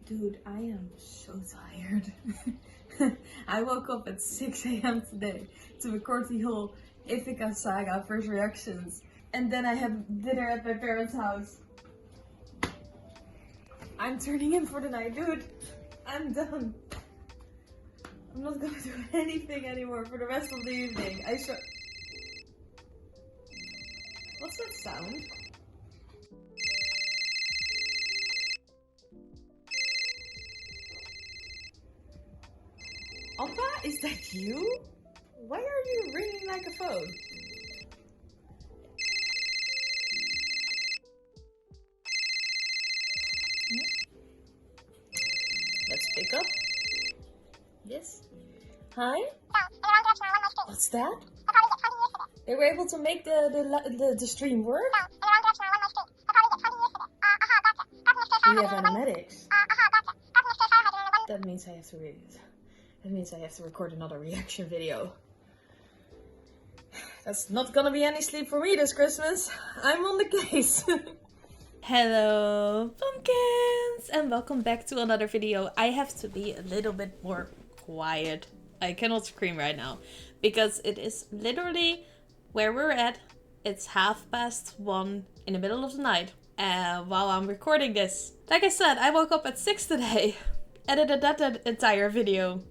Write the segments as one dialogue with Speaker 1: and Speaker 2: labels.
Speaker 1: Dude, I am so tired. I woke up at 6 a.m. today to record the whole ITHACA Saga first reactions. And then I had dinner at my parents' house. I'm turning in for the night, dude. I'm done. I'm not gonna do anything anymore for the rest of the evening. What's that sound? Oppa, is that you? Why are you ringing like a phone? Let's pick up. Yes. Hi? What's that? They were able to make the stream work? We have animatics. That means I have to read it. That means I have to record another reaction video. That's not gonna be any sleep for me this Christmas. I'm on the case. Hello, pumpkins! And welcome back to another video. I have to be a little bit more quiet. I cannot scream right now. Because it is literally where we're at. It's 1:30 in the middle of the night. While I'm recording this. Like I said, I woke up at 6 today. Edited that entire video.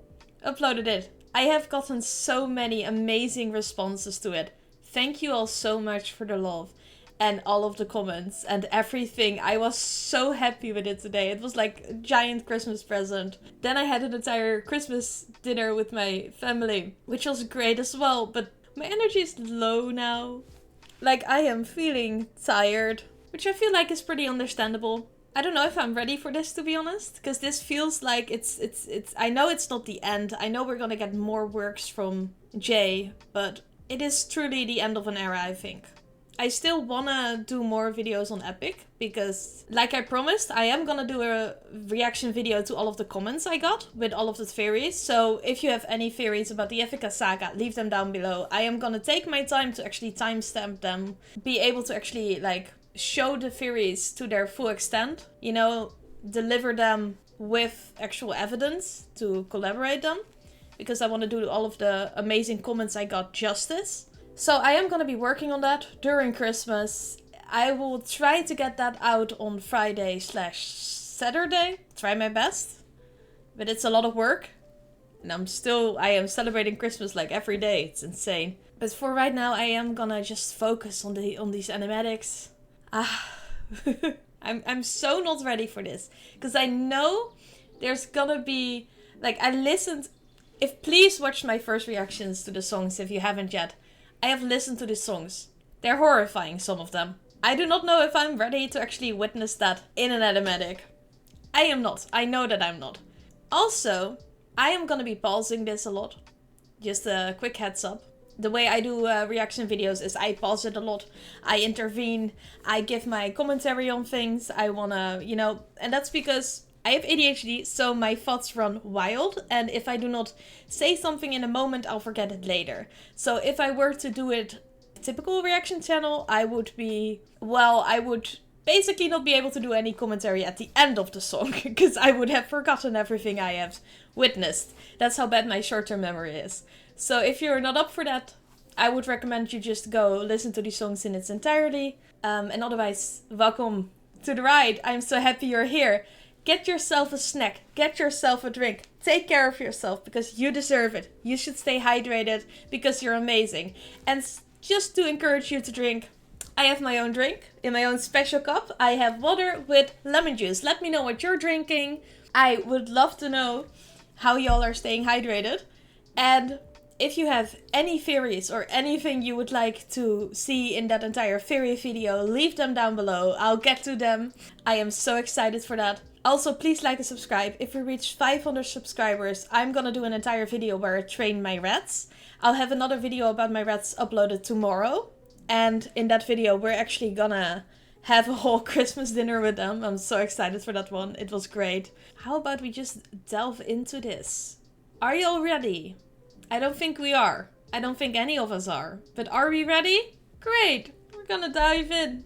Speaker 1: Uploaded it. I have gotten so many amazing responses to it. Thank you all so much for the love and all of the comments and everything. I was so happy with it today. It was like a giant Christmas present. Then I had an entire Christmas dinner with my family, which was great as well, but my energy is low now. Like, I am feeling tired, which I feel like is pretty understandable. I don't know if I'm ready for this, to be honest, because this feels like it's I know it's not the end. I know we're gonna get more works from Jay, but it is truly the end of an era, I think. I still wanna do more videos on Epic, because like I promised, I am gonna do a reaction video to all of the comments I got with all of the theories. So if you have any theories about the ITHACA Saga, leave them down below. I am gonna take my time to actually timestamp them, be able to actually like show the theories to their full extent, you know, deliver them with actual evidence to collaborate them, because I want to do all of the amazing comments I got justice. So I am going to be working on that during Christmas. I will try to get that out on Friday/Saturday. Try my best. But it's a lot of work. And I am celebrating Christmas like every day. It's insane. But for right now, I am gonna just focus on these animatics. I'm so not ready for this, because I know there's gonna be like, please watch my first reactions to the songs if you haven't yet. I have listened to the songs. They're horrifying, some of them. I do not know if I'm ready to actually witness that in an animatic. I am not. I know that I'm not. Also, I am gonna be pausing this a lot. Just a quick heads up. The way I do reaction videos is I pause it a lot. I intervene. I give my commentary on things. I wanna, you know, and that's because I have ADHD, so my thoughts run wild. And if I do not say something in a moment, I'll forget it later. So if I were to do it typical reaction channel, I would basically not be able to do any commentary at the end of the song, because I would have forgotten everything I have witnessed. That's how bad my short-term memory is. So if you're not up for that, I would recommend you just go listen to the songs in its entirety. And otherwise, welcome to the ride. I'm so happy you're here. Get yourself a snack. Get yourself a drink. Take care of yourself, because you deserve it. You should stay hydrated, because you're amazing. And just to encourage you to drink, I have my own drink in my own special cup. I have water with lemon juice. Let me know what you're drinking. I would love to know how y'all are staying hydrated. And if you have any theories or anything you would like to see in that entire theory video, leave them down below. I'll get to them. I am so excited for that. Also, please like and subscribe. If we reach 500 subscribers, I'm gonna do an entire video where I train my rats. I'll have another video about my rats uploaded tomorrow. And in that video, we're actually gonna have a whole Christmas dinner with them. I'm so excited for that one. It was great. How about we just delve into this? Are you all ready? I don't think we are. I don't think any of us are. But are we ready? Great. We're gonna dive in.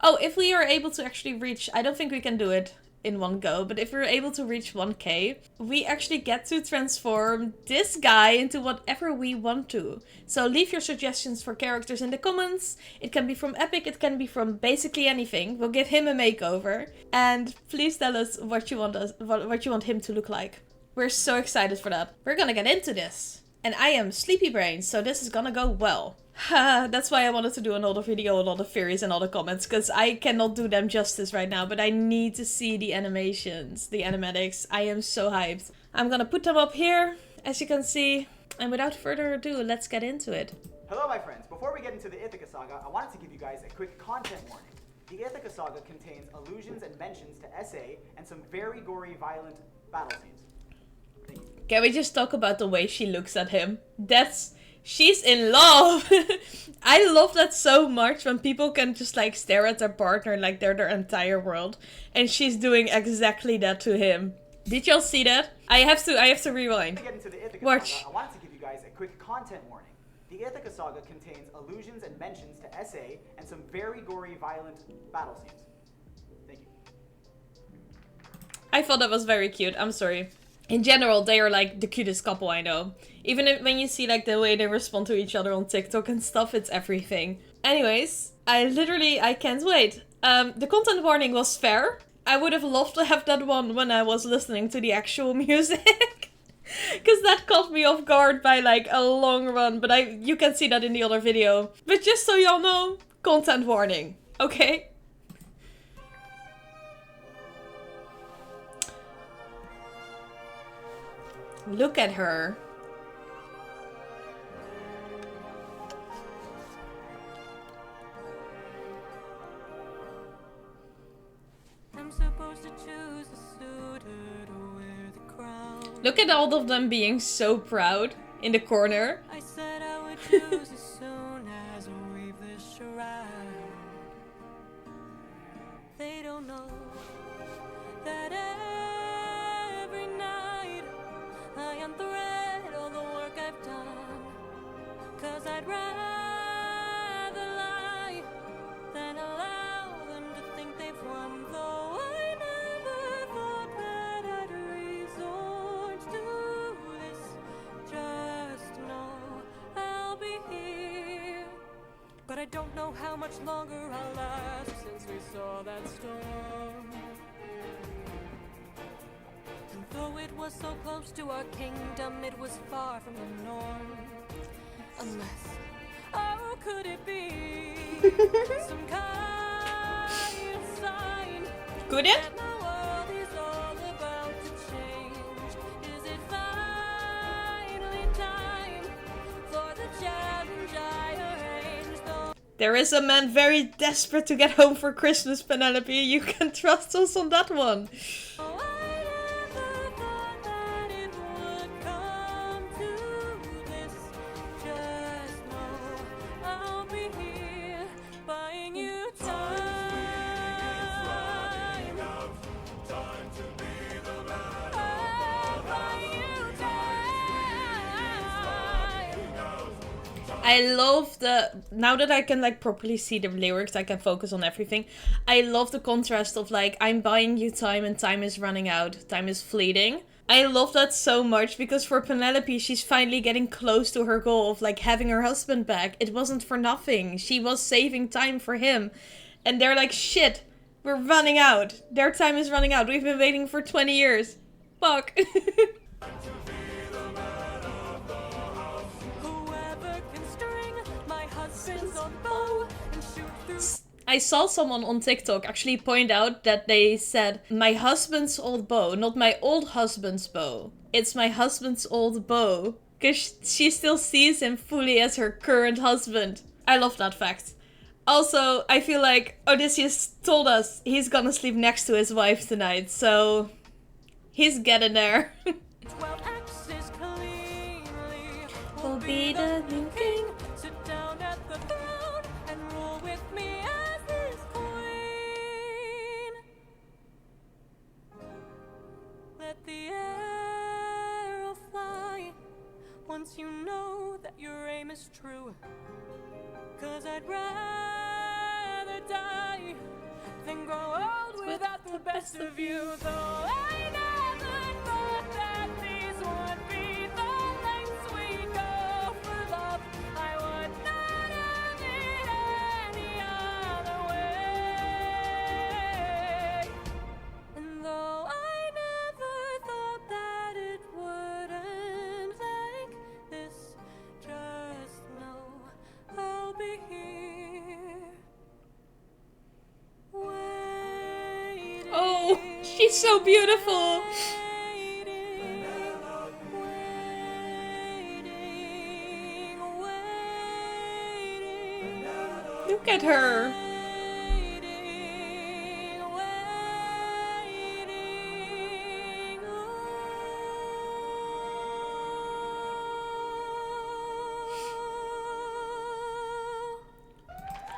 Speaker 1: Oh, if we are able to actually reach... I don't think we can do it in one go, but if we're able to reach 1k, we actually get to transform this guy into whatever we want to. So leave your suggestions for characters in the comments. It can be from Epic, it can be from basically anything. We'll give him a makeover. And please tell us what you want him to look like. We're so excited for that. We're gonna get into this. And I am sleepy brain, so this is gonna go well. That's why I wanted to do another video on all the theories and all the comments, because I cannot do them justice right now, but I need to see the animations, the animatics. I am so hyped. I'm gonna put them up here, as you can see, and without further ado, let's get into it.
Speaker 2: Hello my friends, before we get into the ITHACA Saga, I wanted to give you guys a quick content warning. The ITHACA Saga contains allusions and mentions to SA and some very gory, violent battle scenes. Thank you.
Speaker 1: Can we just talk about the way she looks at him? She's in love! I love that so much when people can just like stare at their partner like they're their entire world. And she's doing exactly that to him. Did y'all see that? I have to rewind.
Speaker 2: To get into the ITHACA
Speaker 1: Watch.
Speaker 2: Saga, I wanted to give you guys a quick content warning. The ITHACA Saga contains allusions and mentions to SA and some very gory, violent battle scenes. Thank you.
Speaker 1: I thought that was very cute, I'm sorry. In general, they are like the cutest couple I know. Even if, when you see like the way they respond to each other on TikTok and stuff, it's everything. Anyways, I can't wait. The content warning was fair. I would have loved to have that one when I was listening to the actual music. Because that caught me off guard by like a long run. But you can see that in the other video. But just so y'all know, content warning. Okay? Look at her.
Speaker 3: I'm supposed to choose a suitor to wear the crown.
Speaker 1: Look at all of them being so proud in the corner.
Speaker 3: I said I would choose as soon as I weave this shroud. They don't know that every night I unthread all the work I've done. 'Cause I'd rather lie than allow them to think they've won. Though I never thought that I'd resort to this. Just know I'll be here. But I don't know how much longer I'll last since we saw that storm. And though it was so close to our kingdom, it was far from the norm. Unless, oh, could it be some kind of sign
Speaker 1: Could it?
Speaker 3: that my world is all about to change? Is it finally time for the challenge I arranged? Though
Speaker 1: There is a man very desperate to get home for Christmas, Penelope. You can trust us on that one.
Speaker 3: I never thought that it would come to this. Just know I'll be here buying you time. I'll buy you time.
Speaker 1: I love now that I can like properly see the lyrics, I can focus on everything. I love the contrast of like, I'm buying you time and time is running out, time is fleeting. I love that so much because for Penelope, she's finally getting close to her goal of like having her husband back. It wasn't for nothing. She was saving time for him. And they're like, shit, we're running out. Their time is running out. We've been waiting for 20 years. Fuck.
Speaker 3: Whoever can string my husband's old bow and shoot through.
Speaker 1: I saw someone on TikTok actually point out that they said, my husband's old bow, not my old husband's bow. It's my husband's old bow. Because she still sees him fully as her current husband. I love that fact. Also, I feel like Odysseus told us he's gonna sleep next to his wife tonight, so he's getting there.
Speaker 3: 12 axes cleanly
Speaker 1: Will be the new king.
Speaker 3: Sit down at the throne and rule with me as this queen. Let the arrow fly once you know that your aim is true. 'Cause I'd rather die than grow old without the best of you. Though I never thought that these would be the lengths we go for love, I would not have it any other way. And though I never thought that it would end like this, just know I'll be here waiting.
Speaker 1: Oh, she's so beautiful.
Speaker 3: Waiting, waiting,
Speaker 1: Look at her.
Speaker 3: waiting, waiting.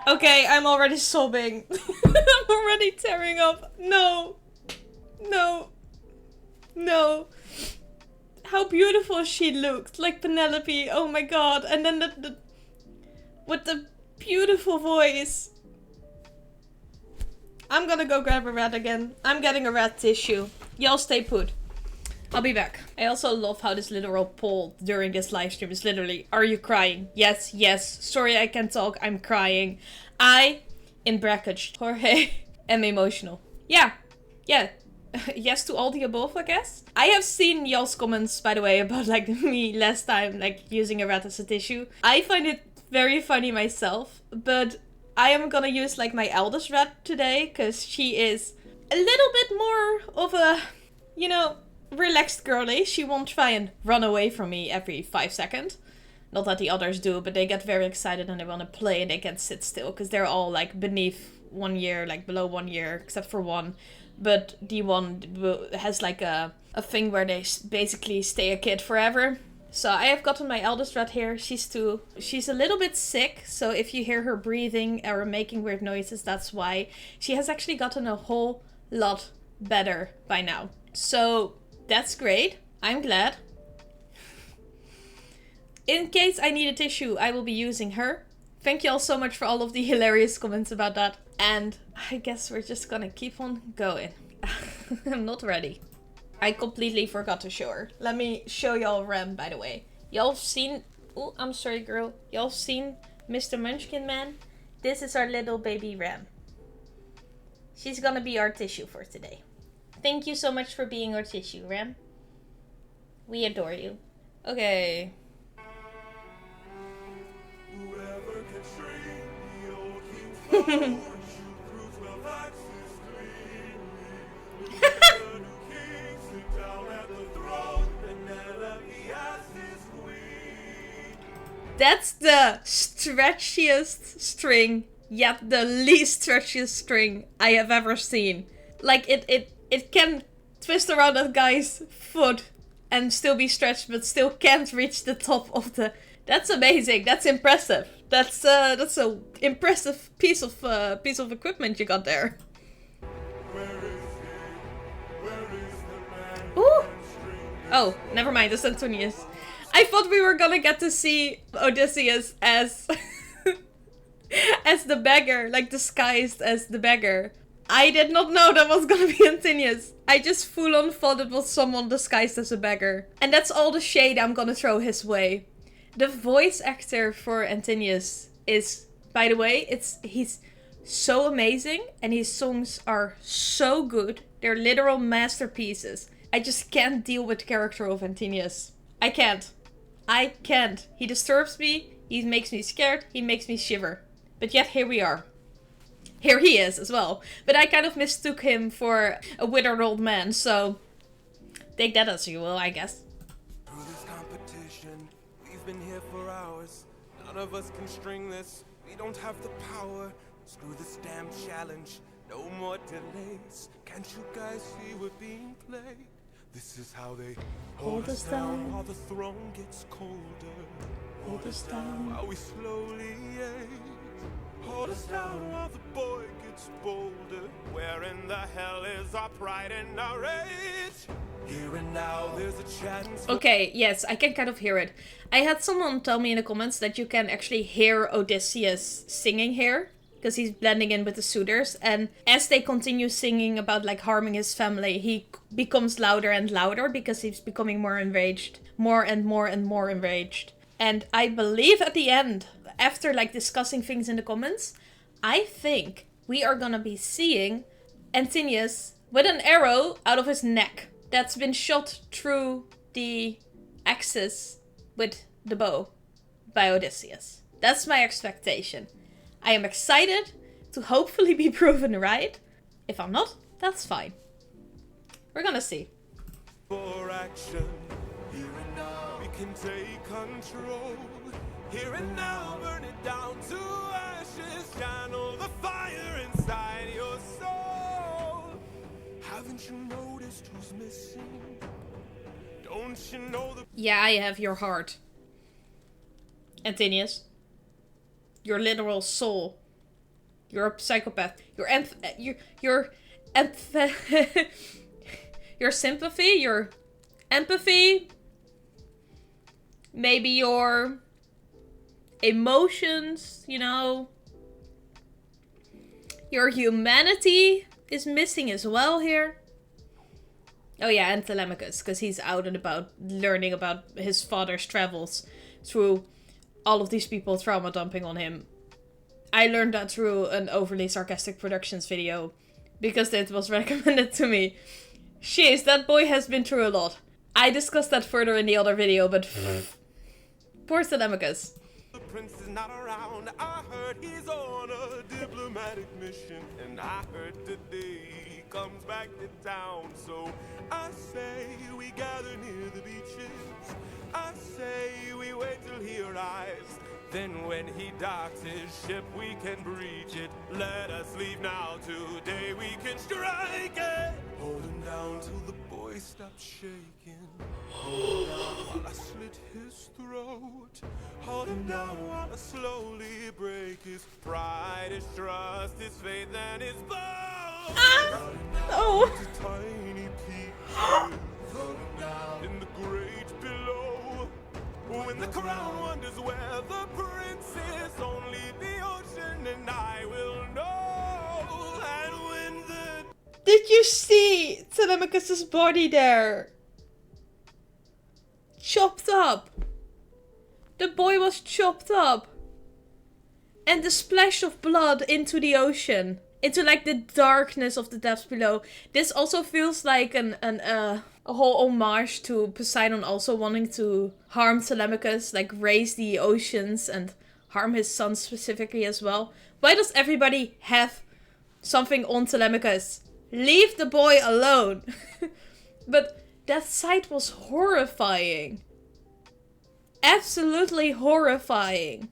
Speaker 1: Okay, I'm already sobbing. I'm already tearing up. No. No. No. How beautiful she looked. Like Penelope. Oh my god. And then with the beautiful voice. I'm gonna go grab a rat again. I'm getting a rat tissue. Y'all stay put. I'll be back. I also love how this literal poll during this live stream is literally, are you crying? Yes, yes. Sorry I can't talk. I'm crying. I, in brackets, Jorge, am emotional. Yeah. Yeah. Yes to all the above, I guess. I have seen y'all's comments, by the way, about like me last time, like using a rat as a tissue. I find it very funny myself, but I am gonna use like my eldest rat today, because she is a little bit more of a, you know, relaxed girly. She won't try and run away from me every 5 seconds. Not that the others do, but they get very excited and they want to play and they can't sit still because they're all like beneath 1 year, like below 1 year, except for one. But the one has like a thing where they basically stay a kid forever. So I have gotten my eldest rat here. She's 2. She's a little bit sick, so if you hear her breathing or making weird noises, that's why. She has actually gotten a whole lot better by now. So that's great. I'm glad. In case I need a tissue, I will be using her. Thank you all so much for all of the hilarious comments about that. And I guess we're just gonna keep on going. I'm not ready. I completely forgot to show her. Let me show y'all Ram, by the way. Y'all seen... Oh, I'm sorry, girl. Y'all seen Mr. Munchkin Man? This is our little baby Ram. She's gonna be our tissue for today. Thank you so much for being our tissue, Ram. We adore you. Okay. That's the stretchiest string, yet the least stretchiest string I have ever seen. Like it can twist around that guy's foot and still be stretched, but still can't reach the top of the... That's amazing. That's impressive. That's a impressive piece of equipment you got there. Ooh. Oh, never mind. It's Antonius. I thought we were gonna get to see Odysseus as as the beggar, like disguised as the beggar. I did not know that was gonna be Antonius. I just full on thought it was someone disguised as a beggar. And that's all the shade I'm gonna throw his way. The voice actor for Antonius is, by the way, he's so amazing and his songs are so good. They're literal masterpieces. I just can't deal with the character of Antonius. I can't. I can't. He disturbs me, he makes me scared, he makes me shiver. But yet here we are. Here he is as well. But I kind of mistook him for a withered old man, so take that as you will, I guess.
Speaker 4: Through this competition, we've been here for hours. None of us can string this. We don't have the power. Screw this damn challenge. No more delays. Can't you guys see we're being played? This is how they hold us down while the throne gets colder. Hold us down while we slowly age. Hold us down while the boy gets bolder. Where in the hell is our pride and our rage? Here and now there's a chance.
Speaker 1: Okay, yes, I can kind of hear it. I had someone tell me in the comments that you can actually hear Odysseus singing here. because he's blending in with the suitors. And as they continue singing about like harming his family, he becomes louder and louder because he's becoming more enraged, more and more and more enraged. And I believe at the end, after like discussing things in the comments, I think we are gonna be seeing Antinous with an arrow out of his neck that's been shot through the axis with the bow by Odysseus. That's my expectation. I am excited to hopefully be proven right. If I'm not, that's fine. We're gonna see.
Speaker 4: For action, here and now, we can take control. Here and now, burn it down to ashes. Channel the fire inside your soul. Haven't you noticed who's missing? Don't you know the...
Speaker 1: Yeah, I have your heart. Antinous. Your literal soul. You're a psychopath. Your your sympathy, your empathy, maybe your emotions, you know. Your humanity is missing as well here. Oh yeah, and Telemachus, because he's out and about learning about his father's travels through all of these people trauma dumping on him. I learned that through an overly sarcastic productions video because it was recommended to me. Jeez, that boy has been through a lot. I discussed that further in the other video, but poor Telemachus.
Speaker 4: The prince is not around. I heard he's on a diplomatic mission, and I heard today he comes back to town. So I say we gather near the beaches. I say we wait till he arrives. Then when he docks his ship, we can breach it. Let us leave now. Today we can strike it. Hold him down till the boy stops shaking. Hold him down while I slit his throat. Hold him down while I slowly break his pride, his trust, his faith, and his bones.
Speaker 1: Ah! Oh!
Speaker 4: Tiny pieces in the great below. When the crown wonders where the prince is, only the ocean and I will know. And when the...
Speaker 1: Did you see Telemachus's body there? Chopped up. The boy was chopped up. And the splash of blood into the ocean. Into like the darkness of the depths below. This also feels like a whole homage to Poseidon also wanting to harm Telemachus, like raise the oceans and harm his son specifically as well. Why does everybody have something on Telemachus? Leave the boy alone. But that sight was horrifying. Absolutely horrifying.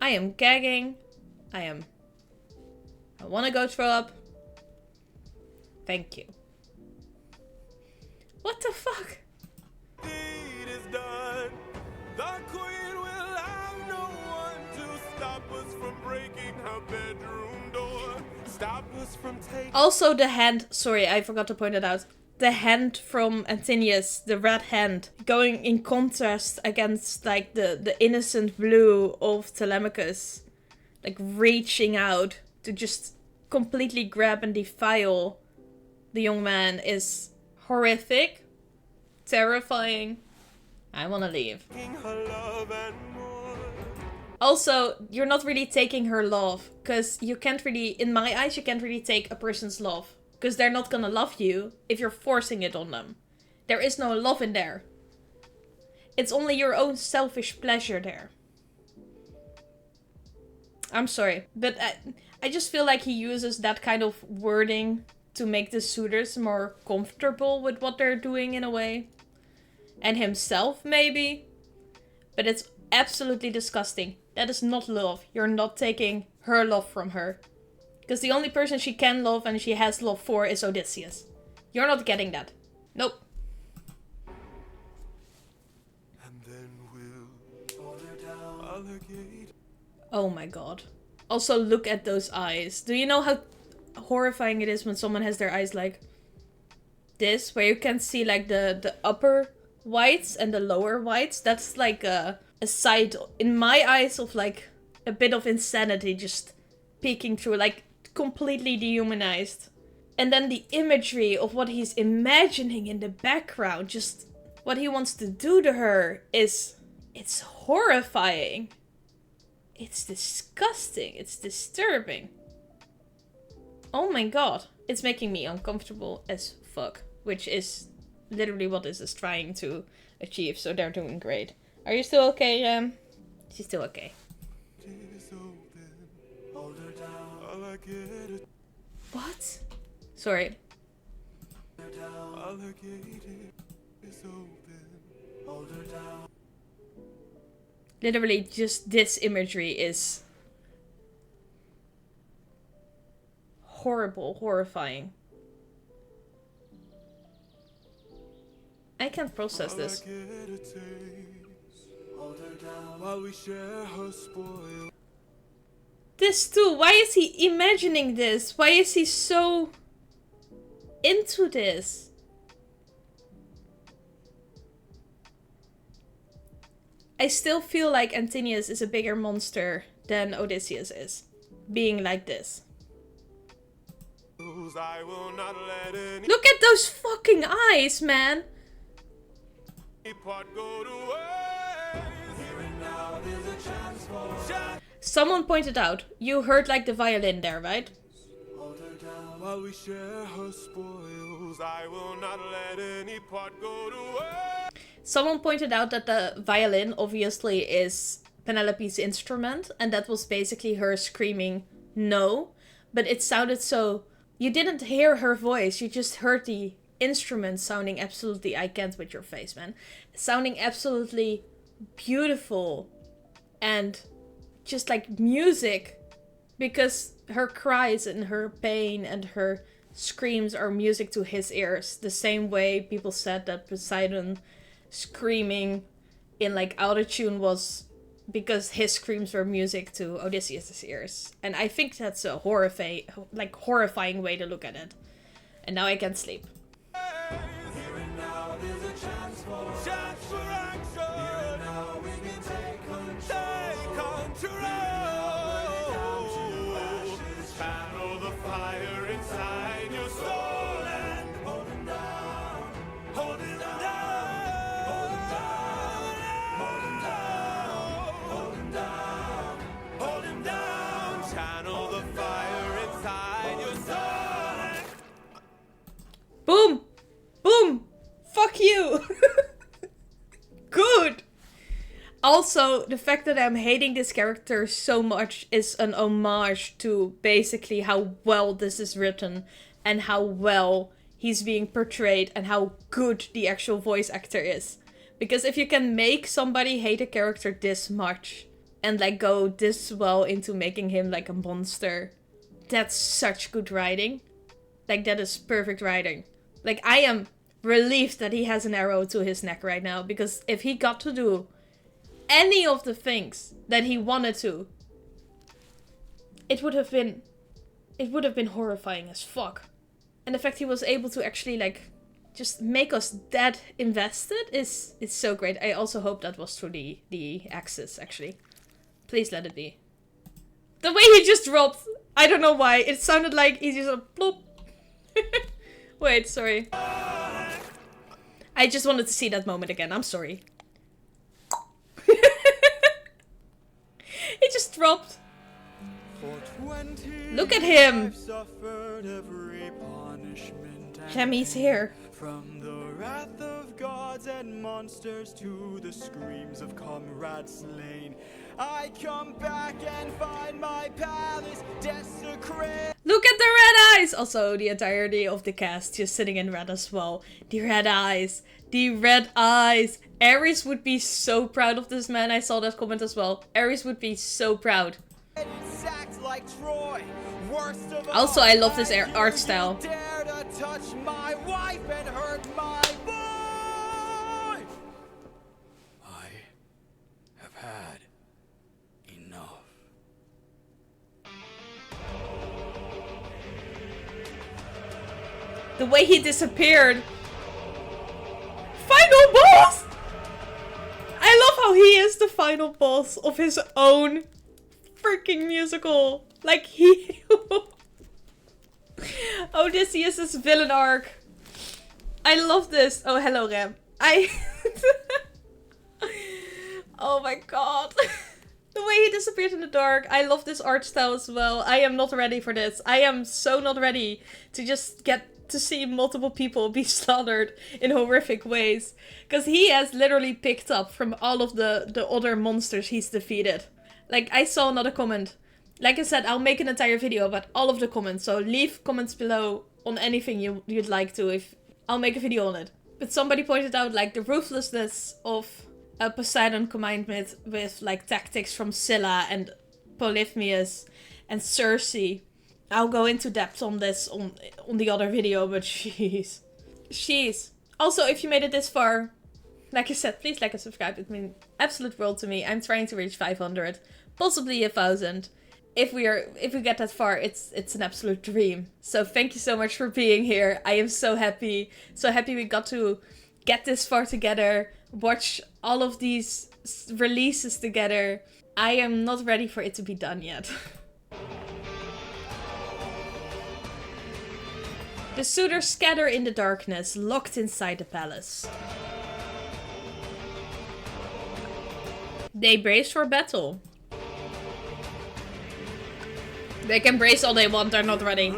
Speaker 1: I am gagging. I want to go throw up. Thank you. What the fuck?
Speaker 4: Deed is done. The queen will have no one to stop us from breaking her bedroom door. Stop us from taking...
Speaker 1: Also the hand, sorry, I forgot to point it out. The hand from Antinous, the red hand, going in contrast against like the innocent blue of Telemachus. Like reaching out to just completely grab and defile the young man is horrific, terrifying. I want to leave.
Speaker 4: her love and more.
Speaker 1: Also, you're not really taking her love, because you can't really, in my eyes, you can't really take a person's love. Because they're not gonna love you if you're forcing it on them. There is no love in there. It's only your own selfish pleasure there. I'm sorry, but I just feel like he uses that kind of wording to make the suitors more comfortable with what they're doing in a way. And himself, maybe. But it's absolutely disgusting. That is not love. You're not taking her love from her. Because the only person she can love and she has love for is Odysseus. You're not getting that. Nope.
Speaker 4: And then we'll order down alligator.
Speaker 1: Oh my god. Also, look at those eyes. Do you know how horrifying it is when someone has their eyes like this? Where you can see like the upper whites and the lower whites. That's like a sight in my eyes of like a bit of insanity just peeking through, like completely dehumanized. And then the imagery of what he's imagining in the background, just what he wants to do to her it's horrifying. It's disgusting. It's disturbing. Oh my god. It's making me uncomfortable as fuck. Which is literally what this is trying to achieve. So they're doing great. Are you still okay, She's still okay. What? Sorry. Literally just this imagery is horrible, horrifying. I can't process this. This too, why is he imagining this? Why is he so into this? I still feel like Antinous is a bigger monster than Odysseus is, being like this. Look at those fucking eyes, man! Someone pointed out, you heard like the violin there, right? While we share her spoils, I will not let any part go to waste. Someone pointed out that the violin obviously is Penelope's instrument, and that was basically her screaming no, but it sounded so... You didn't hear her voice, you just heard the instrument sounding absolutely... I can't with your face, man. Sounding absolutely beautiful and just like music, because her cries and her pain and her screams are music to his ears. The same way people said that Poseidon screaming in like autotune was because his screams were music to Odysseus' ears. And I think that's a horrifying way to look at it. And now I can't sleep. Boom! Boom! Fuck you! Good! Also, the fact that I'm hating this character so much is an homage to basically how well this is written and how well he's being portrayed and how good the actual voice actor is. Because if you can make somebody hate a character this much and like go this well into making him like a monster, that's such good writing. Like, that is perfect writing. Like, I am relieved that he has an arrow to his neck right now, because if he got to do any of the things that he wanted to, it would have been horrifying as fuck. And the fact he was able to actually like just make us that invested is so great. I also hope that was through the axis, actually. Please let it be. The way he just dropped, I don't know why, it sounded like he just a plop. Wait, sorry. I just wanted to see that moment again. I'm sorry. He just dropped. Look at him. Tammy's here.
Speaker 5: From the wrath of gods and monsters to the screams of comrades slain, I come back and find my palace desecrated.
Speaker 1: Look at the red eyes! Also, the entirety of the cast just sitting in red as well. The red eyes. The red eyes. Ares would be so proud of this man. I saw that comment as well. Ares would be so proud.
Speaker 5: Like Troy.
Speaker 1: Also, I love this art style.
Speaker 5: Dare to touch my wife and hurt my boy. I have had enough.
Speaker 1: The way he disappeared. Final boss! I love how he is the final boss of his own freaking musical. Like he... Odysseus' villain arc. I love this. Oh, hello, Rem. Oh my god. The way he disappeared in the dark. I love this art style as well. I am not ready for this. I am so not ready to just get to see multiple people be slaughtered in horrific ways. Because he has literally picked up from all of the other monsters he's defeated. Like, I saw another comment. Like I said, I'll make an entire video about all of the comments. So leave comments below on anything you'd like to. If I'll make a video on it. But somebody pointed out like the ruthlessness of Poseidon combined with like tactics from Scylla and Polyphemus and Circe. I'll go into depth on this on the other video, but jeez. Also, if you made it this far, like I said, please like and subscribe. It means absolute world to me. I'm trying to reach 500, possibly 1,000. If we get that far, it's an absolute dream. So thank you so much for being here. I am so happy we got to get this far together, watch all of these releases together. I am not ready for it to be done yet. The suitors scatter in the darkness, locked inside the palace. They brace for battle. They can brace all they want, they're not ready.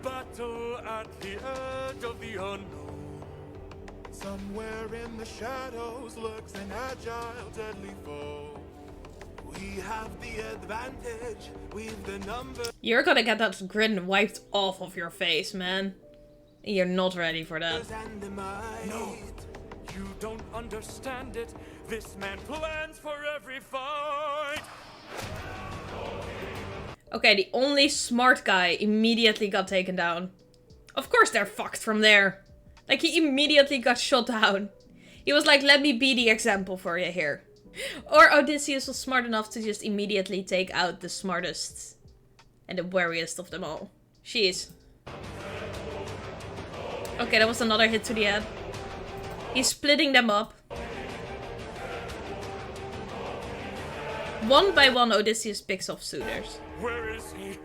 Speaker 4: Battle at the edge of the unknown. Somewhere in the shadows lurks an agile, deadly foe. We have the advantage, we've the number.
Speaker 1: You're gonna get that grin wiped off of your face, man. You're not ready for that.
Speaker 4: No, you don't understand it. This man plans for every fight.
Speaker 1: Okay, the only smart guy immediately got taken down. Of course they're fucked from there. Like, he immediately got shot down. He was like, let me be the example for you here. Or Odysseus was smart enough to just immediately take out the smartest and the wariest of them all. Jeez. Okay, that was another hit to the head. He's splitting them up. One by one, Odysseus picks off suitors.
Speaker 4: Where is he?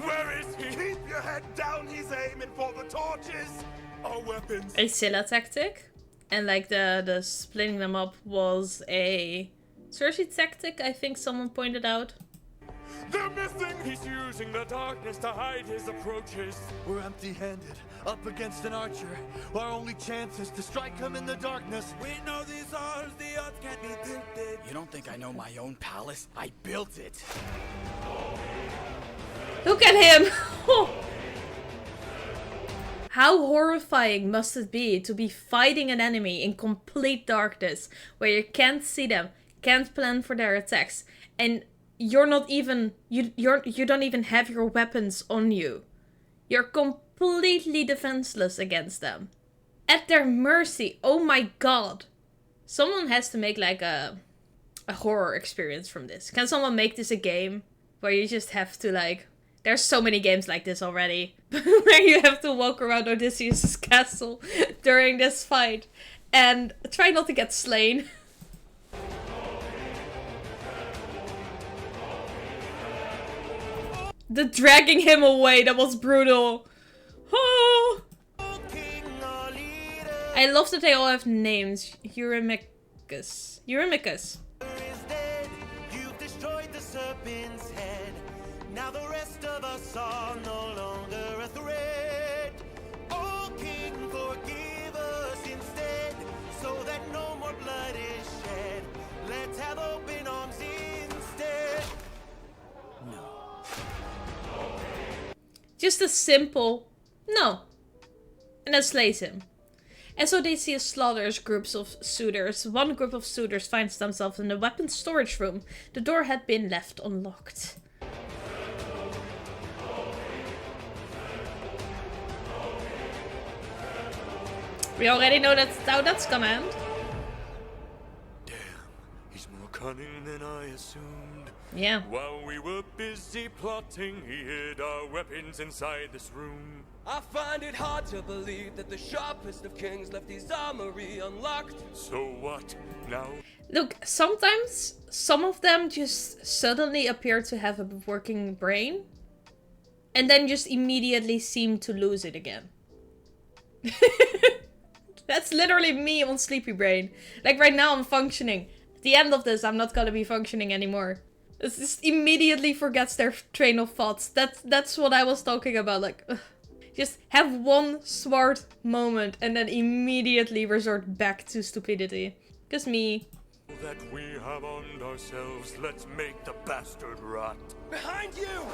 Speaker 4: Where is he? Keep your head down, he's aiming for the torches. Our weapons.
Speaker 1: A Scylla tactic. And like the splitting them up was a Circe tactic, I think someone pointed out.
Speaker 4: They're missing! He's using the darkness to hide his approaches.
Speaker 5: We're empty-handed, up against an archer. Our only chance is to strike him in the darkness.
Speaker 4: We know these odds, the odds can't be tilted.
Speaker 5: You don't think I know my own palace? I built it.
Speaker 1: Look at him! How horrifying must it be to be fighting an enemy in complete darkness, where you can't see them, can't plan for their attacks, and you're not even, you don't even have your weapons on you. You're completely defenseless against them. At their mercy, oh my god. Someone has to make like a horror experience from this. Can someone make this a game? Where you just have to like, there's so many games like this already. Where you have to walk around Odysseus' castle during this fight. And try not to get slain. The dragging him away, that was brutal. Oh. I love that they all have names. Eurymachus.
Speaker 6: You've destroyed the serpent's head. Now the rest of us are no longer a threat. Oh King, forgive us instead, so that no more blood is shed. Let's have open arms instead.
Speaker 1: Just a simple no. And that slays him. As Odysseus slaughters groups of suitors, one group of suitors finds themselves in the weapons storage room. The door had been left unlocked. We already know how that's gonna end.
Speaker 4: Damn, he's more cunning than I assumed.
Speaker 1: Yeah.
Speaker 4: While we were busy plotting, he hid our weapons inside this room. I find it hard to believe that the sharpest of kings left his armory unlocked.
Speaker 7: So what now?
Speaker 1: Look, sometimes some of them just suddenly appear to have a working brain. And then just immediately seem to lose it again. That's literally me on sleepy brain. Like right now I'm functioning. At the end of this I'm not gonna be functioning anymore. It just immediately forgets their train of thoughts. That's what I was talking about. Like, ugh. Just have one smart moment and then immediately resort back to stupidity. Cause me.
Speaker 7: That we have armed ourselves, let's make the bastard rot.
Speaker 4: Behind you!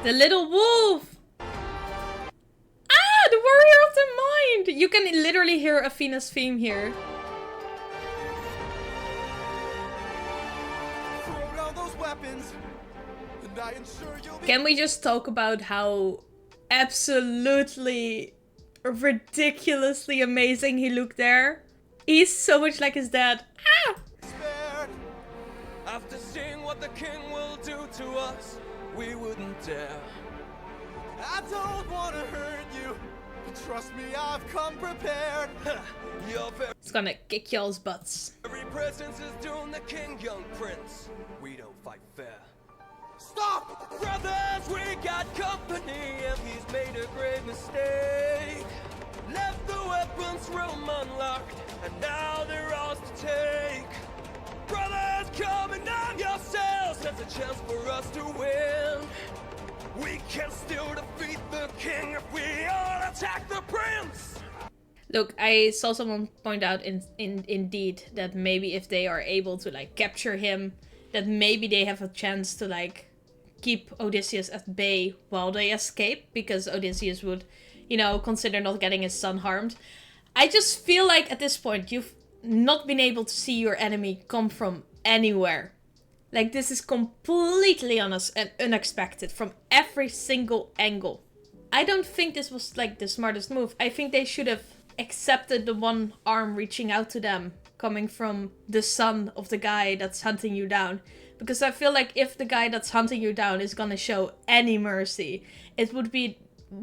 Speaker 1: The little wolf! Ah, the warrior of the mind! You can literally hear Athena's theme here.
Speaker 5: Throw down those weapons, and I ensure you'll be.
Speaker 1: Can we just talk about how absolutely ridiculously amazing he looked there? He's so much like his dad. Ah!
Speaker 5: Spared.
Speaker 4: After seeing what the king will do to us, we wouldn't dare.
Speaker 5: I don't wanna hurt you, but trust me, I've come prepared.
Speaker 4: Your
Speaker 1: It's gonna kick y'all's butts.
Speaker 4: very presence is doing the king, young prince. We don't fight fair.
Speaker 5: Stop!
Speaker 4: Brothers, we got company, and he's made a great mistake. Left the weapons room unlocked, and now they're ours to take. Brothers, come and arm yourselves. There's a chance for us to win. We can still defeat the king if we all attack the prince.
Speaker 1: Look, I saw someone point out indeed that maybe if they are able to like capture him, that maybe they have a chance to like keep Odysseus at bay while they escape, because Odysseus would, you know, consider not getting his son harmed. I just feel like at this point you've not been able to see your enemy come from anywhere. Like, this is completely unexpected from every single angle. I don't think this was like the smartest move. I think they should have accepted the one arm reaching out to them coming from the son of the guy that's hunting you down. Because I feel like if the guy that's hunting you down is gonna show any mercy, it would be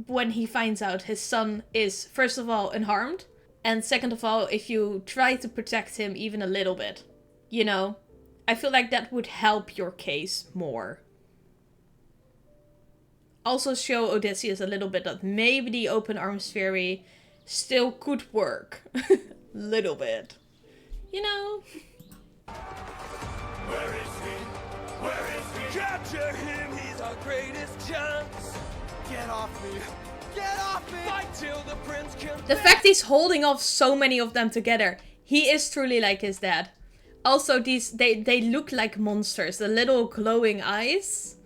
Speaker 1: when he finds out his son is, first of all, unharmed. And second of all, if you try to protect him even a little bit, you know, I feel like that would help your case more. Also show Odysseus a little bit that maybe the open arms theory still could work. Little bit. You know?
Speaker 7: Where is he? Where is he?
Speaker 4: Capture him, he's our greatest chance.
Speaker 5: Get off me! Get off me!
Speaker 4: Fight till the prince can.
Speaker 1: The fact he's holding off so many of them together, he is truly like his dad. Also, they look like monsters. The little glowing eyes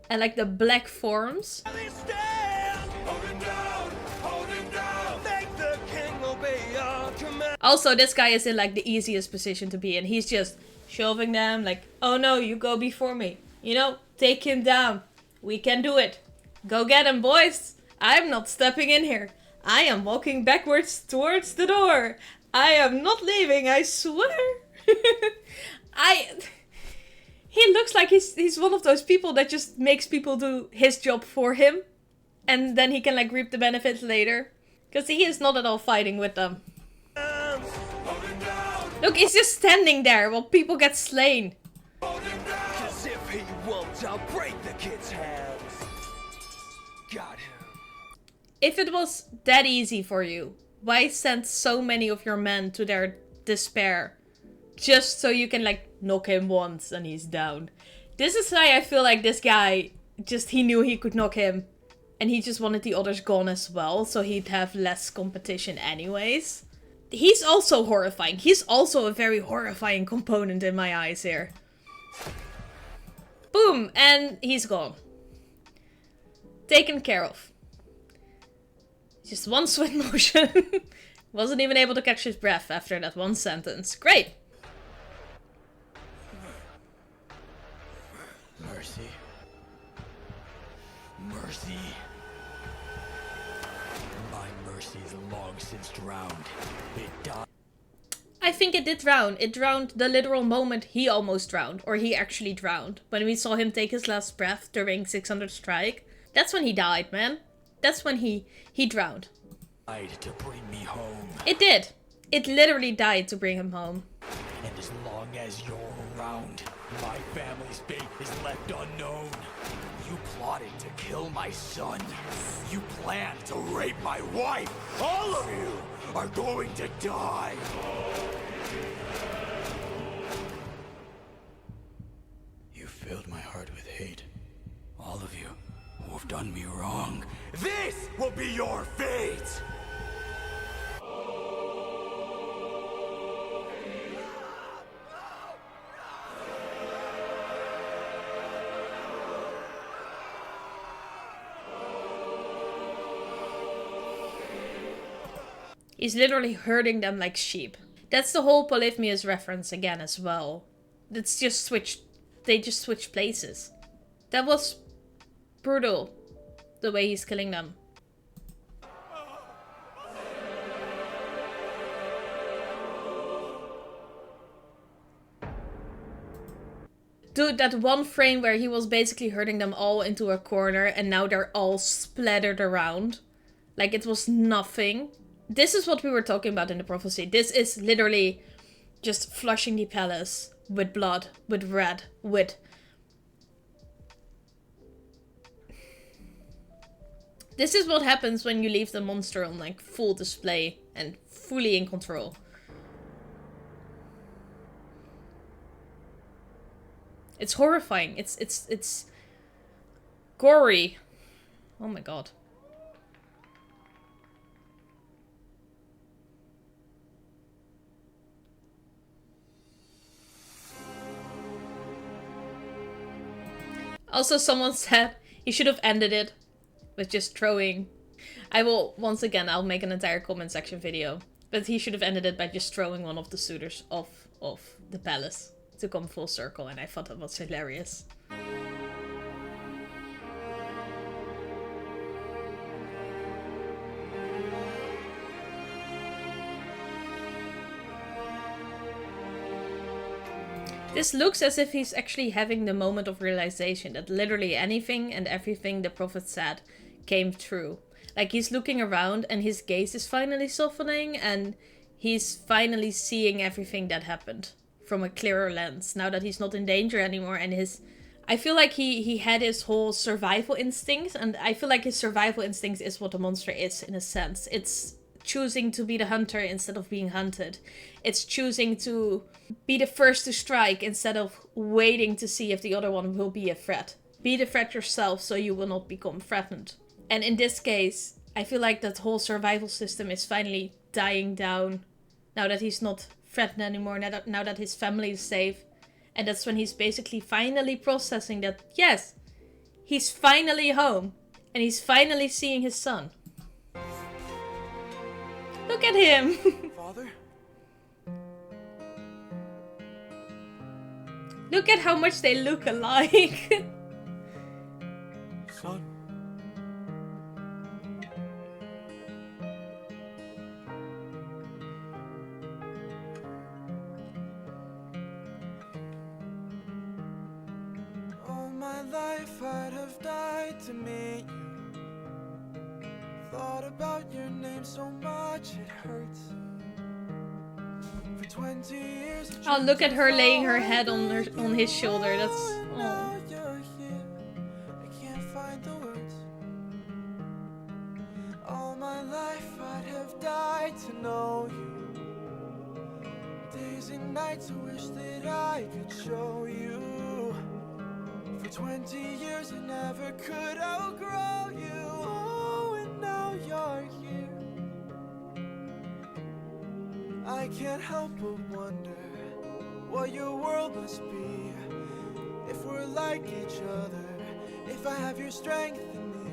Speaker 1: and like the black forms.
Speaker 4: Stand! Hold him down! Hold him down! Make the king obey our command.
Speaker 1: Also, this guy is in like the easiest position to be in. He's just shoving them like, oh no, you go before me. You know, take him down. We can do it. Go get him, boys. I'm not stepping in here. I am walking backwards towards the door. I am not leaving, I swear. He looks like he's one of those people that just makes people do his job for him. And then he can like reap the benefits later. Because he is not at all fighting with them. Look, he's just standing there while people get slain.
Speaker 4: Cause if he won't, I'll break the kid's hands. Got him.
Speaker 1: If it was that easy for you, why send so many of your men to their despair? Just so you can like knock him once and he's down. This is why I feel like this guy he knew he could knock him. And he just wanted the others gone as well, so he'd have less competition anyways. He's also horrifying. He's also a very horrifying component in my eyes here. Boom, and he's gone. Taken care of. Just one swift motion. Wasn't even able to catch his breath after that one sentence. Great.
Speaker 5: Mercy. Mercy. My mercy is long since drowned. It died.
Speaker 1: I think it did drown. It drowned the literal moment he almost drowned. Or he actually drowned. When we saw him take his last breath during 600 Strike. That's when he died, man. That's when he drowned.
Speaker 8: Died to bring me home.
Speaker 1: It did. It literally died to bring him home.
Speaker 8: And as long as you're around, my family's fate is left unknown. You plotted to kill my son. You planned to rape my wife. All of you are going to die. You filled my heart with hate. All of you who have done me wrong. This will be your fate!
Speaker 1: He's literally herding them like sheep. That's the whole Polyphemus reference again as well. It's just switched. They just switched places. That was brutal. The way he's killing them. Dude, that one frame where he was basically herding them all into a corner and now they're all splattered around. Like it was nothing. This is what we were talking about in the prophecy. This is literally just flushing the palace with blood, with red, with... This is what happens when you leave the monster on like full display and fully in control. It's horrifying. It's gory. Oh my god. Also, someone said he should have ended it with just throwing. I will, once again, I'll make an entire comment section video. But he should have ended it by just throwing one of the suitors off the palace to come full circle. And I thought that was hilarious. This looks as if he's actually having the moment of realization that literally anything and everything the prophet said came true. Like he's looking around and his gaze is finally softening and he's finally seeing everything that happened from a clearer lens now that he's not in danger anymore. And I feel like he had his whole survival instincts, and I feel like his survival instincts is what the monster is in a sense. It's choosing to be the hunter instead of being hunted. It's choosing to be the first to strike instead of waiting to see if the other one will be a threat. Be the threat yourself so you will not become threatened. And in this case, I feel like that whole survival system is finally dying down now that he's not threatened anymore, now that his family is safe. And that's when he's basically finally processing that, yes, he's finally home and he's finally seeing his son. Look at him!
Speaker 4: Father?
Speaker 1: Look at how much they look alike.
Speaker 4: Son? All my life I'd have died to meet you. Thought about your name so much it hurts. For 20 years.
Speaker 1: Oh, look at her laying her head on his shoulder. That's
Speaker 4: Now you're here. I can't find the words. All my life I'd have died to know you. Days and nights I wish that I could show you. For 20 years I never could outgrow you. Oh, and now you're here. I can't help but wonder what your world must be. If we're like each other, if I have your strength in me.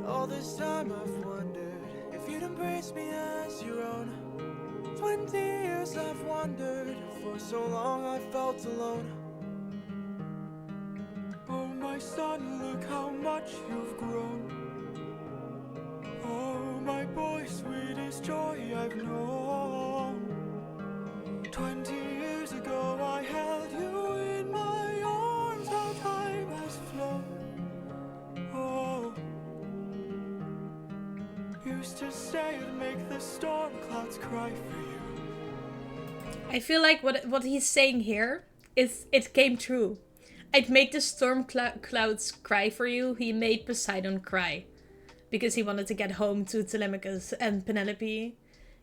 Speaker 4: All this time I've wondered if you'd embrace me as your own. 20 years I've wondered, for so long I felt alone. Oh my son, look how much you've grown. Oh my boy, sweetest joy I've known.
Speaker 5: 20 years ago I held you in my arms. How time has flown. Oh, used to say it'd make the storm clouds cry for you.
Speaker 1: I feel like what he's saying here is it came true. I'd make the storm clouds cry for you. He made Poseidon cry. Because he wanted to get home to Telemachus and Penelope.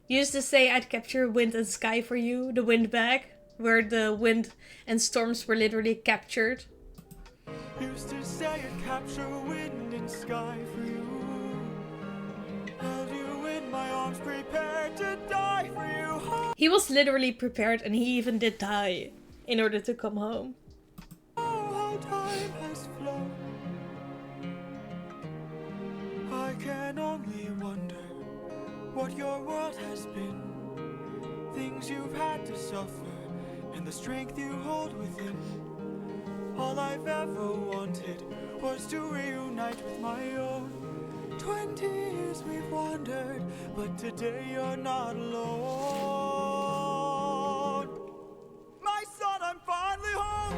Speaker 1: He used to say I'd capture wind and sky for you. The wind bag. Where the wind and storms were literally captured.
Speaker 5: Used to say I'd capture wind and sky for you. Held you in my arms, prepared to die for you.
Speaker 1: He was literally prepared and he even did die. In order to come home.
Speaker 5: Oh, how time has flown. I can only wonder what your world has been. Things you've had to suffer and the strength you hold within. All I've ever wanted was to reunite with my own. 20 years we've wandered, but today you're not alone. My son, I'm finally home.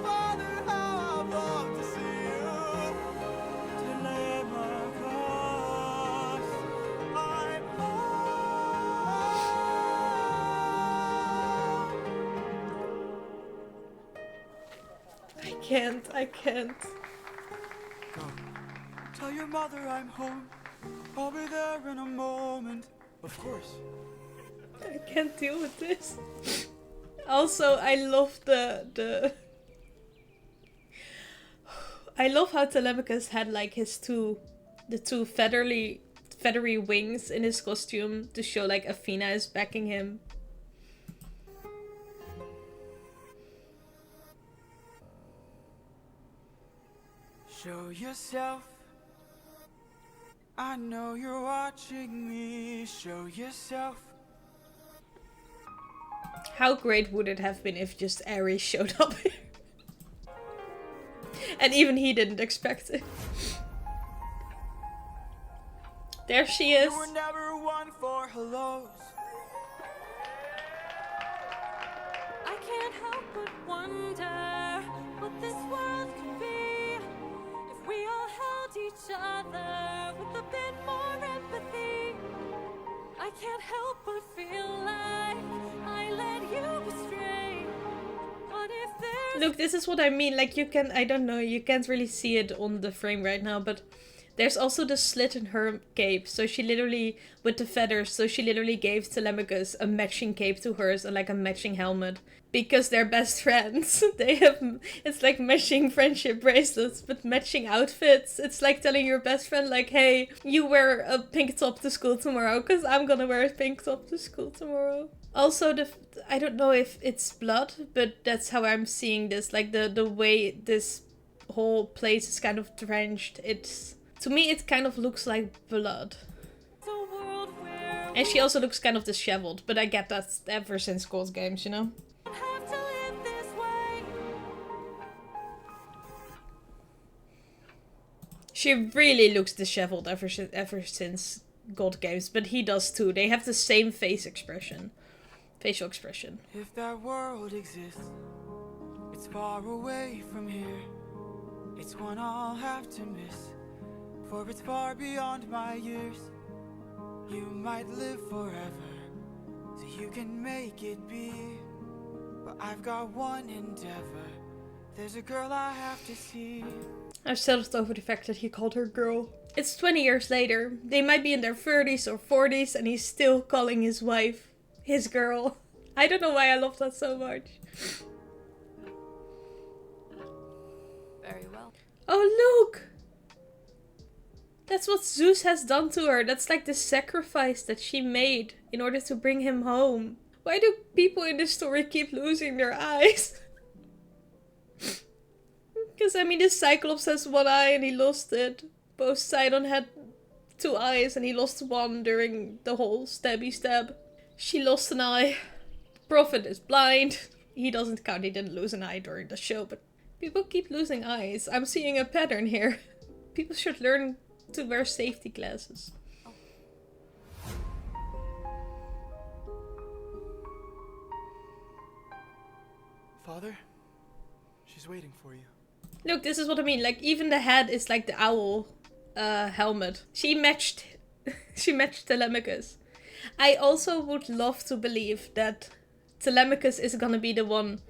Speaker 5: Father, how I've longed to see you. Telemachus, I'm home.
Speaker 1: I can't.
Speaker 5: Go. Tell your mother I'm home. I'll be there in a moment. Of course.
Speaker 1: I can't deal with this. Also, I love the I love how Telemachus had like the two feathery wings in his costume to show like Athena is backing him.
Speaker 5: Show yourself. I know you're watching me. Show yourself.
Speaker 1: How great would it have been if just Ares showed up here? And even he didn't expect it. There she is.
Speaker 5: You were never one for hellos.
Speaker 3: I can't help but wonder what this world could be if we all held each other with a bit more empathy. I can't help but feel like I led you astray. What if there's...
Speaker 1: Look, this is what I mean. Like, you can, I don't know, you can't really see it on the frame right now, but there's also the slit in her cape. So she literally, with the feathers, so she literally gave Telemachus a matching cape to hers and like a matching helmet. Because they're best friends. They have, it's like matching friendship bracelets, but matching outfits. It's like telling your best friend like, hey, you wear a pink top to school tomorrow, because I'm gonna wear a pink top to school tomorrow. Also, I don't know if it's blood, but that's how I'm seeing this. Like the way this whole place is kind of drenched. It's, to me, it kind of looks like blood. And she also looks kind of disheveled, but I get that ever since Cold Games, you know? She really looks disheveled ever since God Games, but he does too. They have the same facial expression.
Speaker 5: If that world exists, it's far away from here. It's one I'll have to miss, for it's far beyond my years. You might live forever, so you can make it be. But I've got one endeavor. There's a girl I have to see.
Speaker 1: I've settled over the fact that he called her girl. It's 20 years later. They might be in their 30s or 40s and he's still calling his wife his girl. I don't know why I love that so much.
Speaker 3: Very well.
Speaker 1: Oh, look! That's what Zeus has done to her. That's like the sacrifice that she made in order to bring him home. Why do people in this story keep losing their eyes? Because, I mean, the Cyclops has one eye and he lost it. Poseidon had 2 eyes and he lost one during the whole stabby stab. She lost an eye. Prophet is blind. He doesn't count, he didn't lose an eye during the show, but people keep losing eyes. I'm seeing a pattern here. People should learn to wear safety glasses.
Speaker 5: Father, she's waiting for you.
Speaker 1: Look, this is what I mean. Like, even the head is like the owl helmet. She matched Telemachus. I also would love to believe that Telemachus is gonna be the one.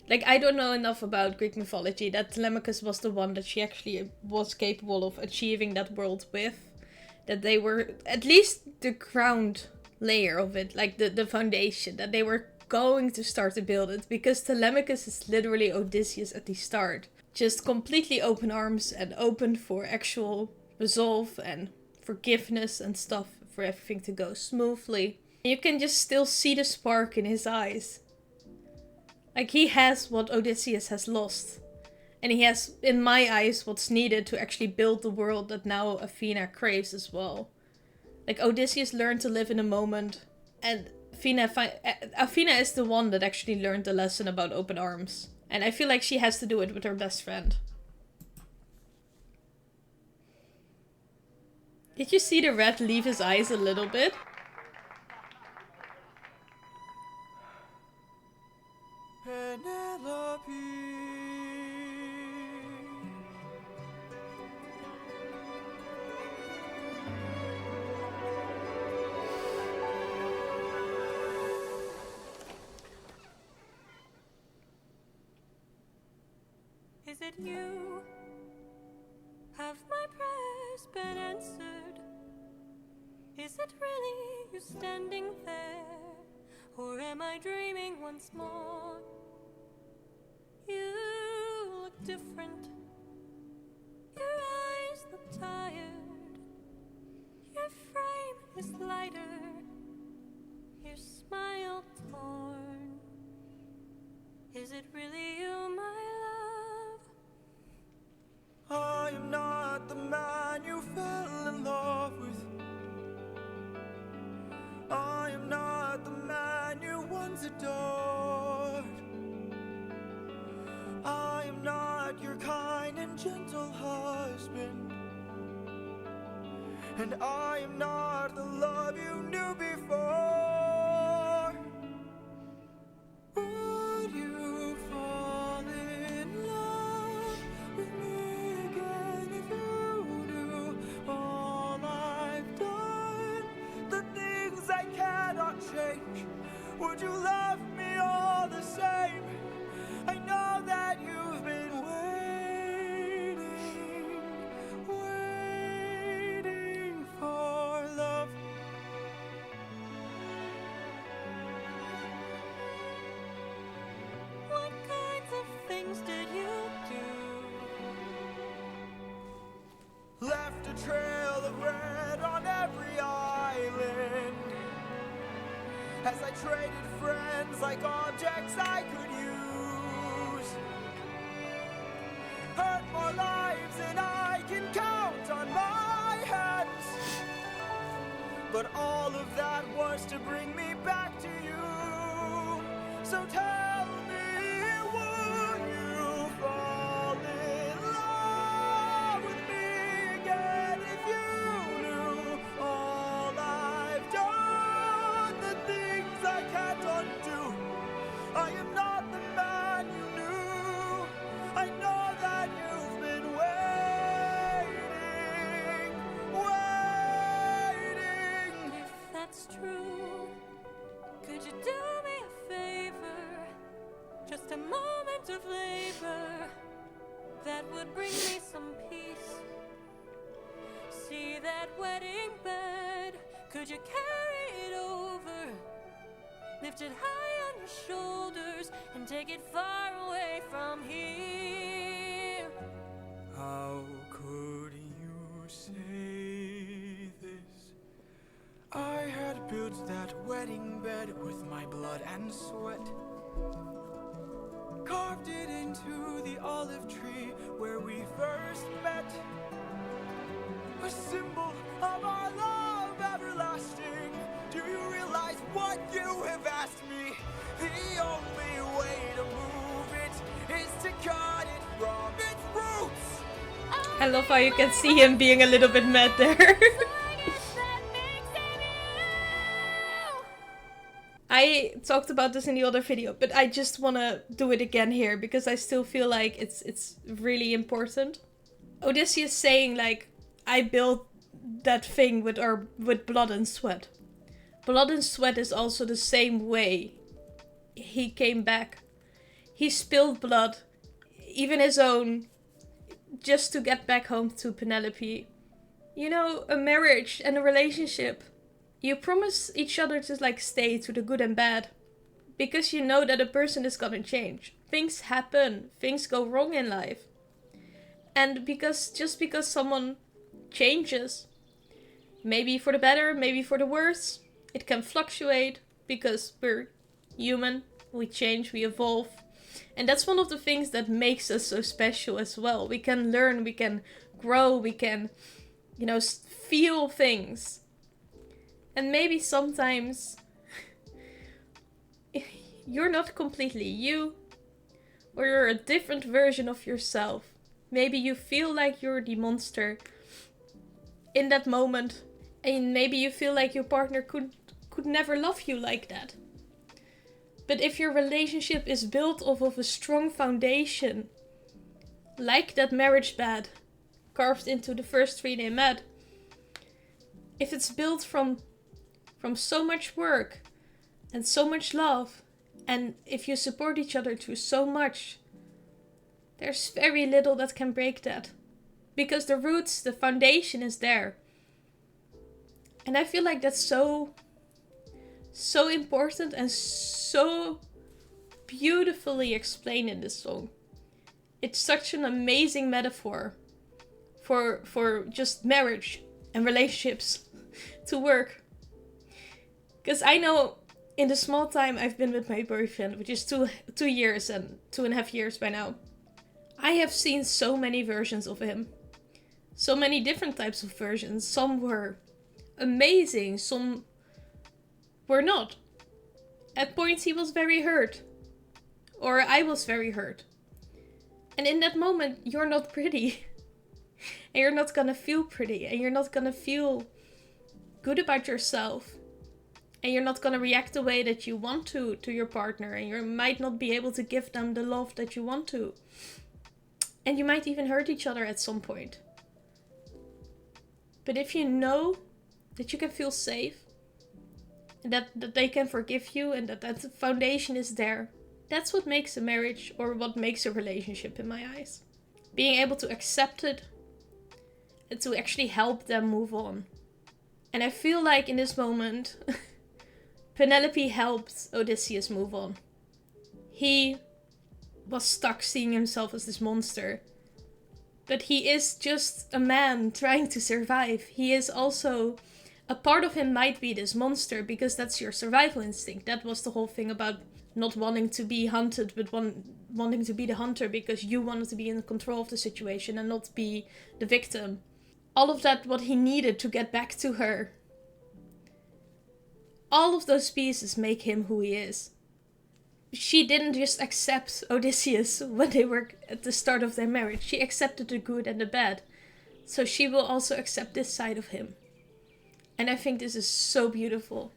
Speaker 1: Like, I don't know enough about Greek mythology, that Telemachus was the one that she actually was capable of achieving that world with. That they were at least the ground layer of it, like the foundation, that they were going to start to build it. Because Telemachus is literally Odysseus at the start. Just completely open arms and open for actual resolve and forgiveness and stuff, for everything to go smoothly. You can just still see the spark in his eyes. Like, he has what Odysseus has lost. And he has, in my eyes, what's needed to actually build the world that now Athena craves as well. Like, Odysseus learned to live in a moment. And Athena is the one that actually learned the lesson about open arms. And I feel like she has to do it with her best friend. Did you see the red leave his eyes a little bit?
Speaker 5: Penelope.
Speaker 3: Is it you? Have my prayers been answered? Is it really you standing there? Or am I dreaming once more? You look different. Your eyes look tired. Your frame is lighter. Your smile torn. Is it really you, my love?
Speaker 5: I am not the man you fell in love with. I am not the man you once adored. I am not your kind and gentle husband. And I am not the love you knew before. Would you fall in love with me again if you knew all I've done? The things I cannot change. Would you love me all the same? I know that you've been waiting for love.
Speaker 3: What kinds of things did you do?
Speaker 5: Left a trail of red on every island. As I traded friends like objects I could use. Hurt more lives than I can count on my hands. But all of that was to bring me back to you. So tell me, would you fall in love with me again if you knew all I've done? The things I can't undo. I am not the man you knew. I know that you've been waiting.
Speaker 3: If that's true, could you do me a favor? Just a moment of labor that would bring me some peace. See that wedding bed? Could you carry it over? Lift it high on your shoulders and take it far away from here.
Speaker 5: How could you say this? I had built that wedding bed with my blood and sweat. Carved it into the olive tree where we first met. A symbol of our love everlasting. Do you realize what you have asked me? The only way to move it is to cut it from its roots.
Speaker 1: I love how you can see him being a little bit mad there. I talked about this in the other video, but I just want to do it again here because I still feel like it's really important. Odysseus saying like, I built that thing with blood and sweat. Blood and sweat is also the same way he came back. He spilled blood, even his own, just to get back home to Penelope. You know, a marriage and a relationship. You promise each other to like stay through the good and bad. Because you know that a person is gonna change. Things happen. Things go wrong in life. And just because someone changes, maybe for the better, maybe for the worse, it can fluctuate because we're human. We change, we evolve. And that's one of the things that makes us so special as well. We can learn, we can grow, we can, you know, feel things. And maybe sometimes you're not completely you, or you're a different version of yourself. Maybe you feel like you're the monster in that moment, and maybe you feel like your partner could never love you like that. But if your relationship is built off of a strong foundation, like that marriage bed carved into the first tree they met, if it's built from so much work and so much love, and if you support each other through so much, there's very little that can break that. Because the roots, the foundation is there. And I feel like that's so important and so beautifully explained in this song. It's such an amazing metaphor for just marriage and relationships to work. Because I know in the small time I've been with my boyfriend, which is 2 years and 2.5 years by now, I have seen so many versions of him. So many different types of versions. Some were amazing, some were not. At points he was very hurt. Or I was very hurt. And in that moment, you're not pretty. And you're not gonna feel pretty. And you're not gonna feel good about yourself. And you're not gonna react the way that you want to your partner. And you might not be able to give them the love that you want to. And you might even hurt each other at some point. But if you know that you can feel safe, and that they can forgive you, and that foundation is there, that's what makes a marriage, or what makes a relationship in my eyes. Being able to accept it, and to actually help them move on. And I feel like in this moment, Penelope helped Odysseus move on. He was stuck seeing himself as this monster. But he is just a man trying to survive. He is also, a part of him might be this monster because that's your survival instinct. That was the whole thing about not wanting to be hunted, but wanting to be the hunter because you wanted to be in control of the situation and not be the victim. All of that, what he needed to get back to her. All of those pieces make him who he is. She didn't just accept Odysseus when they were at the start of their marriage. She accepted the good and the bad. So she will also accept this side of him. And I think this is so beautiful.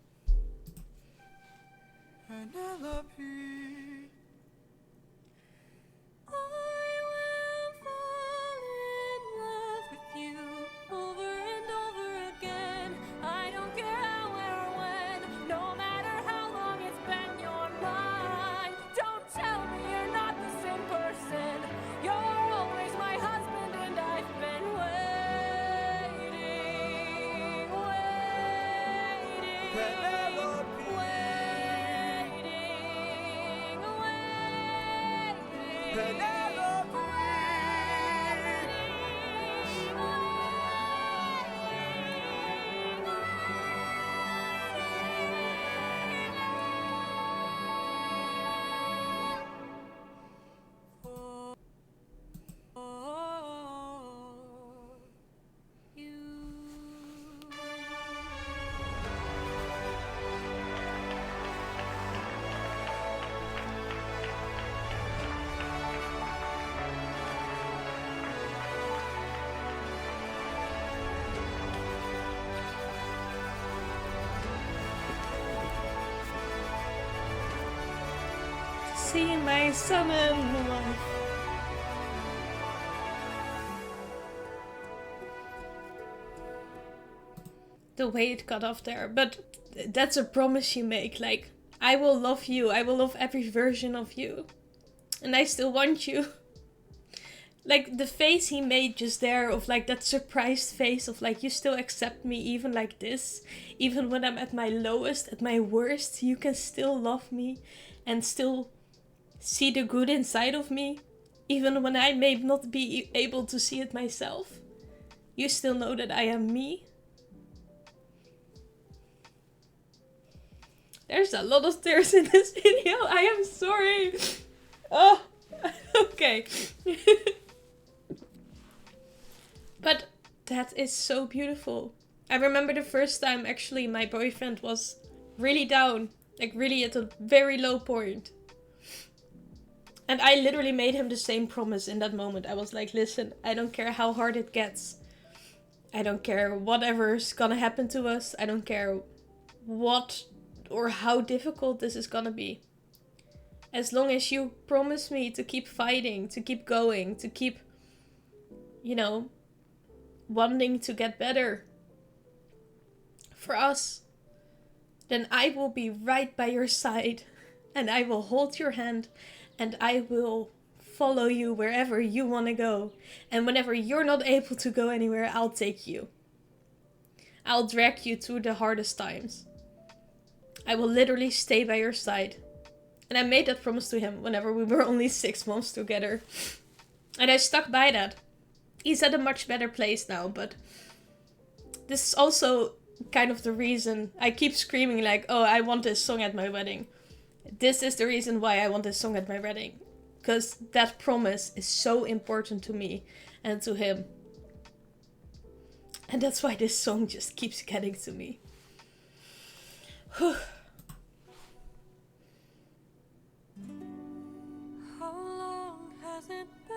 Speaker 5: Penelope.
Speaker 3: I will fall in love with you over and over again. I don't care how or when, no matter how long it's been your line. Don't tell me you're not the same person. You're always my husband and I've been waiting, waiting,
Speaker 5: Penelope. Penelope.
Speaker 1: see my son and wife. The way it got off there, but that's a promise you make, like, I will love you, I will love every version of you, and I still want you. Like, the face he made just there, of like that surprised face of like, you still accept me even like this, even when I'm at my lowest, at my worst, you can still love me and still see the good inside of me, even when I may not be able to see it myself. You still know that I am me. There's a lot of tears in this video. I am sorry. Oh, okay. But that is so beautiful. I remember the first time actually my boyfriend was really down. Like really at a very low point. And I literally made him the same promise in that moment. I was like, listen, I don't care how hard it gets. I don't care whatever's gonna happen to us. I don't care what or how difficult this is gonna be. As long as you promise me to keep fighting, to keep going, to keep, you know, wanting to get better for us, then I will be right by your side and I will hold your hand and I will follow you wherever you want to go. And whenever you're not able to go anywhere, I'll take you. I'll drag you through the hardest times. I will literally stay by your side. And I made that promise to him whenever we were only 6 months together. And I stuck by that. He's at a much better place now, but this is also kind of the reason I keep screaming like, oh, I want this song at my wedding. This is the reason why I want this song at my wedding. Because that promise is so important to me and to him. And that's why this song just keeps getting to me. Whew.
Speaker 3: How long has it been?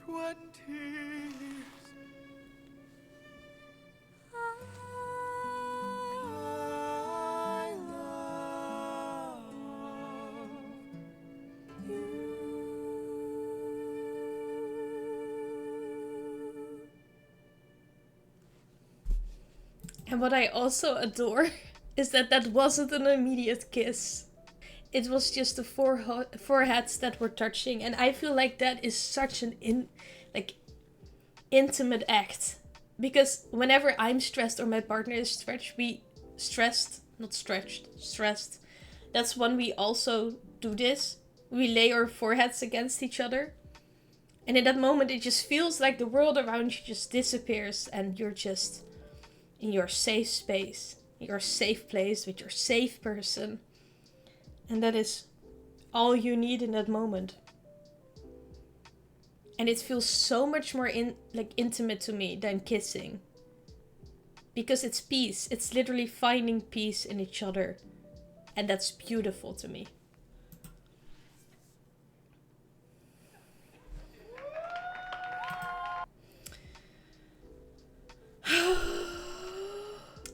Speaker 4: 20 years.
Speaker 3: I love you.
Speaker 1: And what I also adore is that that wasn't an immediate kiss. It was just the foreheads that were touching. And I feel like that is such an intimate act. Because whenever I'm stressed or my partner is stressed. That's when we also do this. We lay our foreheads against each other. And in that moment it just feels like the world around you just disappears. And you're just in your safe space. Your safe place with your safe person. And that is all you need in that moment. And it feels so much more intimate to me than kissing. Because it's peace. It's literally finding peace in each other. And that's beautiful to me.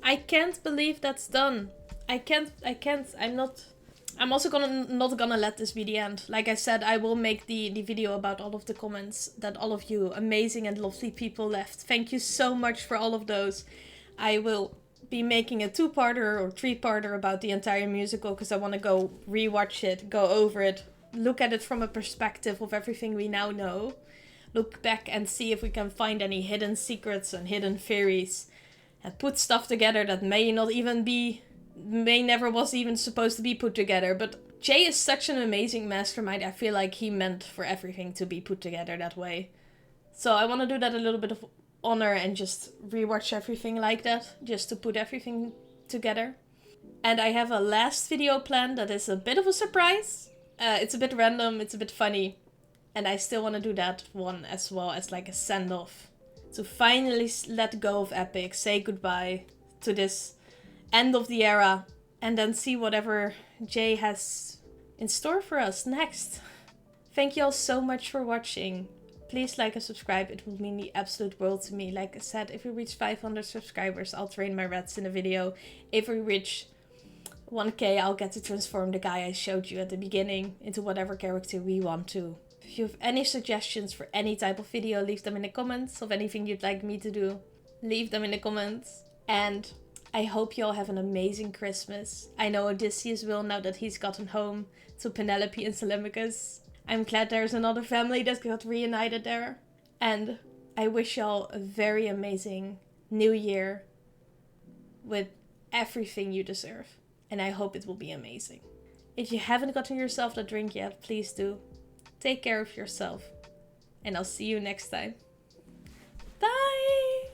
Speaker 1: I can't believe that's done. I'm also not gonna let this be the end. Like I said, I will make the video about all of the comments that all of you amazing and lovely people left. Thank you so much for all of those. I will be making a 2-parter or 3-parter about the entire musical because I want to go rewatch it, go over it, look at it from a perspective of everything we now know. Look back and see if we can find any hidden secrets and hidden theories. And put stuff together that may never was even supposed to be put together. But Jay is such an amazing mastermind. I feel like he meant for everything to be put together that way. So I want to do that a little bit of honor and just rewatch everything like that. Just to put everything together. And I have a last video planned that is a bit of a surprise. It's a bit random, it's a bit funny. And I still want to do that one as well as like a send-off. To finally let go of Epic, say goodbye to this end of the era, and then see whatever Jay has in store for us next. Thank you all so much for watching. Please like and subscribe, it would mean the absolute world to me. Like I said, if we reach 500 subscribers, I'll train my rats in a video. If we reach 1K, I'll get to transform the guy I showed you at the beginning into whatever character we want to. If you have any suggestions for any type of video, leave them in the comments. Of anything you'd like me to do, leave them in the comments. And I hope you all have an amazing Christmas. I know Odysseus will now that he's gotten home to Penelope and Telemachus. I'm glad there's another family that got reunited there. And I wish y'all a very amazing new year with everything you deserve. And I hope it will be amazing. If you haven't gotten yourself that drink yet, please do. Take care of yourself. And I'll see you next time. Bye!